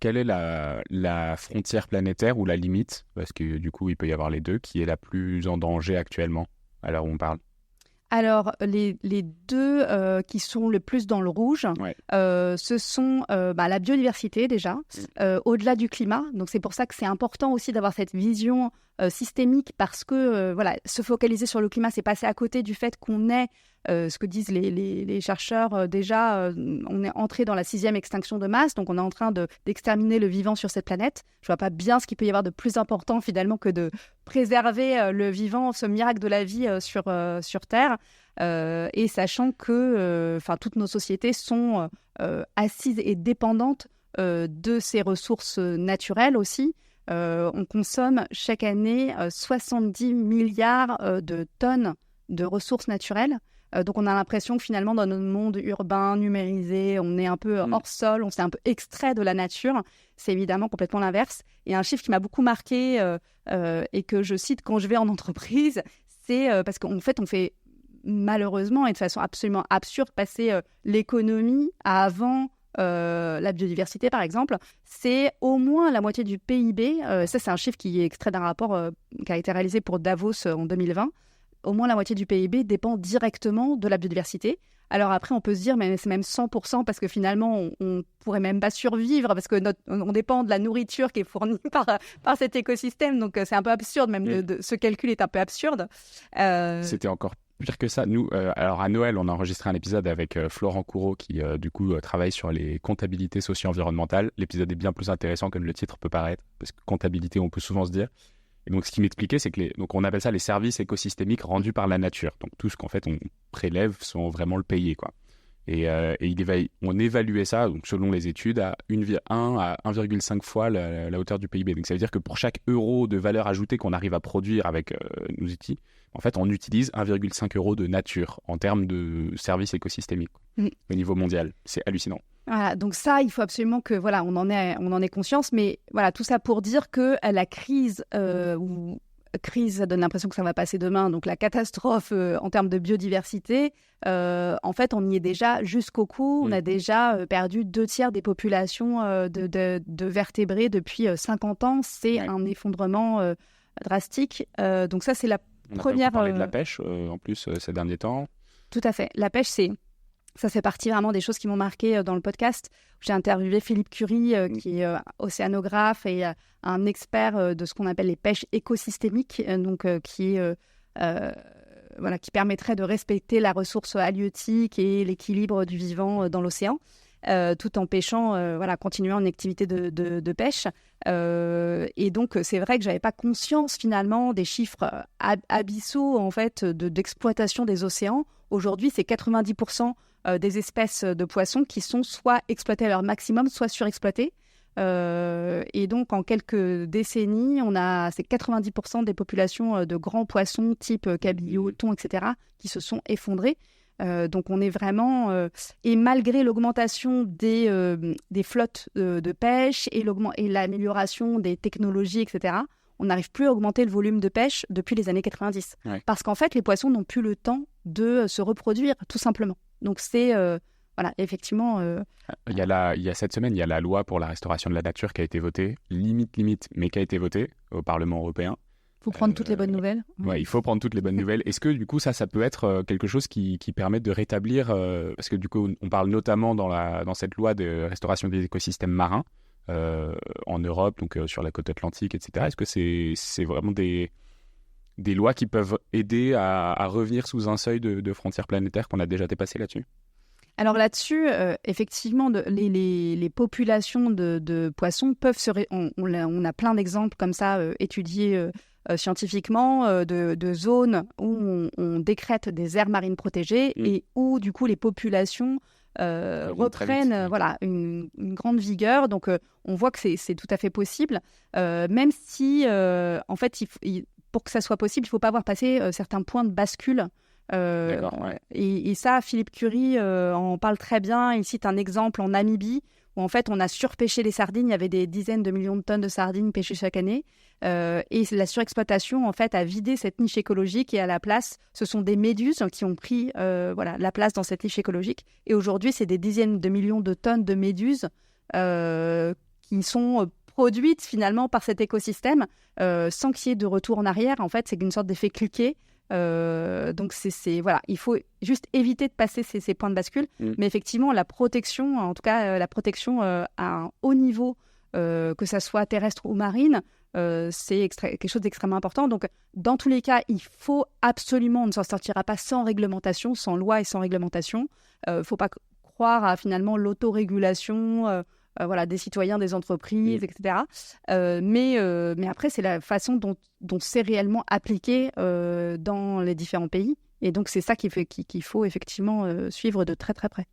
quelle est la frontière planétaire ou la limite, parce que du coup, il peut y avoir les deux, qui est la plus en danger actuellement, à l'heure où on parle? Alors, les deux qui sont le plus dans le rouge, Ouais. ce sont la biodiversité déjà, au-delà du climat. Donc, c'est pour ça que c'est important aussi d'avoir cette vision systémique parce que se focaliser sur le climat, c'est passer à côté du fait qu'on est, ce que disent les chercheurs, déjà, on est entré dans la 6e extinction de masse, donc on est en train d'exterminer le vivant sur cette planète. Je vois pas bien ce qu'il peut y avoir de plus important finalement que de préserver le vivant, ce miracle de la vie sur Terre. Et sachant que toutes nos sociétés sont assises et dépendantes de ces ressources naturelles aussi. On consomme chaque année 70 milliards de tonnes de ressources naturelles. Donc on a l'impression que finalement dans notre monde urbain, numérisé, on est un peu hors sol, on s'est un peu extrait de la nature. C'est évidemment complètement l'inverse. Et un chiffre qui m'a beaucoup marqué et que je cite quand je vais en entreprise, c'est parce qu'en fait on fait malheureusement et de façon absolument absurde passer l'économie à avant la biodiversité, par exemple, c'est au moins la moitié du PIB. Ça, c'est un chiffre qui est extrait d'un rapport qui a été réalisé pour Davos en 2020. Au moins la moitié du PIB dépend directement de la biodiversité. Alors après, on peut se dire, mais c'est même 100% parce que finalement, on pourrait même pas survivre parce que on dépend de la nourriture qui est fournie par cet écosystème. Donc, c'est un peu absurde, même ce calcul est un peu absurde. C'était encore pire que ça. Nous, alors à Noël, on a enregistré un épisode avec Florent Coureau qui, du coup, travaille sur les comptabilités socio-environnementales. L'épisode est bien plus intéressant que le titre peut paraître, parce que comptabilité, on peut souvent se dire. Et donc, ce qu'il m'expliquait, c'est que donc on appelle ça les services écosystémiques rendus par la nature. Donc, tout ce qu'en fait on prélève sans vraiment le payer, quoi. Et on évaluait ça, donc selon les études, à 1 à 1,5 fois la hauteur du PIB. Donc, ça veut dire que pour chaque euro de valeur ajoutée qu'on arrive à produire avec nos outils, en fait, on utilise 1,5 € de nature en termes de services écosystémiques au niveau mondial. C'est hallucinant. Voilà, donc ça, il faut absolument que on en ait conscience. Mais voilà, tout ça pour dire que la crise, crise, ça donne l'impression que ça va passer demain. Donc la catastrophe en termes de biodiversité, en fait, on y est déjà jusqu'au cou. On a déjà perdu 2/3 des populations de vertébrés depuis 50 ans. C'est un effondrement drastique. Donc ça, c'est la première... On a parlé de la pêche en plus ces derniers temps. Tout à fait. La pêche, ça fait partie vraiment des choses qui m'ont marqué dans le podcast. J'ai interviewé Philippe Curie, qui est océanographe et un expert de ce qu'on appelle les pêches écosystémiques, qui permettrait de respecter la ressource halieutique et l'équilibre du vivant dans l'océan, tout en pêchant, continuant une activité de pêche. Et donc, c'est vrai que je n'avais pas conscience finalement des chiffres abyssaux en fait, d'exploitation des océans. Aujourd'hui, c'est 90% des espèces de poissons qui sont soit exploitées à leur maximum, soit surexploitées. Et donc, en quelques décennies, c'est 90% des populations de grands poissons type cabillaud, thon, etc., qui se sont effondrées. Donc, on est vraiment... et malgré l'augmentation des flottes de pêche et l'amélioration des technologies, etc., on n'arrive plus à augmenter le volume de pêche depuis les années 90. Ouais. Parce qu'en fait, les poissons n'ont plus le temps de se reproduire, tout simplement. Donc, c'est... effectivement... Il y a cette semaine, il y a la loi pour la restauration de la nature qui a été votée, limite, mais qui a été votée au Parlement européen. Il faut prendre toutes les bonnes nouvelles. Oui, il faut prendre toutes les bonnes nouvelles. Est-ce que, du coup, ça peut être quelque chose qui permet de rétablir... parce que, du coup, on parle notamment dans cette loi de restauration des écosystèmes marins en Europe, donc sur la côte atlantique, etc. Est-ce que c'est vraiment des lois qui peuvent aider à revenir sous un seuil de frontières planétaires qu'on a déjà dépassé là-dessus ? Alors là-dessus, effectivement, les populations de poissons peuvent on a plein d'exemples comme ça étudiés scientifiquement de zones où on décrète des aires marines protégées et où, du coup, les populations reprennent une grande vigueur. Donc, on voit que c'est tout à fait possible, même si, en fait, pour que ça soit possible, il ne faut pas avoir passé certains points de bascule. Et ça, Philippe Curie en parle très bien. Il cite un exemple en Namibie où en fait on a surpêché les sardines. Il y avait des dizaines de millions de tonnes de sardines pêchées chaque année et la surexploitation en fait a vidé cette niche écologique et à la place ce sont des méduses qui ont pris la place dans cette niche écologique et aujourd'hui c'est des dizaines de millions de tonnes de méduses qui sont produites finalement par cet écosystème sans qu'il y ait de retour en arrière. En fait, c'est une sorte d'effet cliquet. Donc voilà, il faut juste éviter de passer ces points de bascule. Mais effectivement, la protection, en tout cas la protection à un haut niveau, que ça soit terrestre ou marine, c'est quelque chose d'extrêmement important. Donc dans tous les cas, il faut absolument, on ne s'en sortira pas sans réglementation, sans loi et sans réglementation. Il ne faut pas croire à finalement l'autorégulation voilà, des citoyens, des entreprises, etc. Mais après, c'est la façon dont c'est réellement appliqué dans les différents pays. Et donc, c'est ça qu'il faut effectivement suivre de très, très près.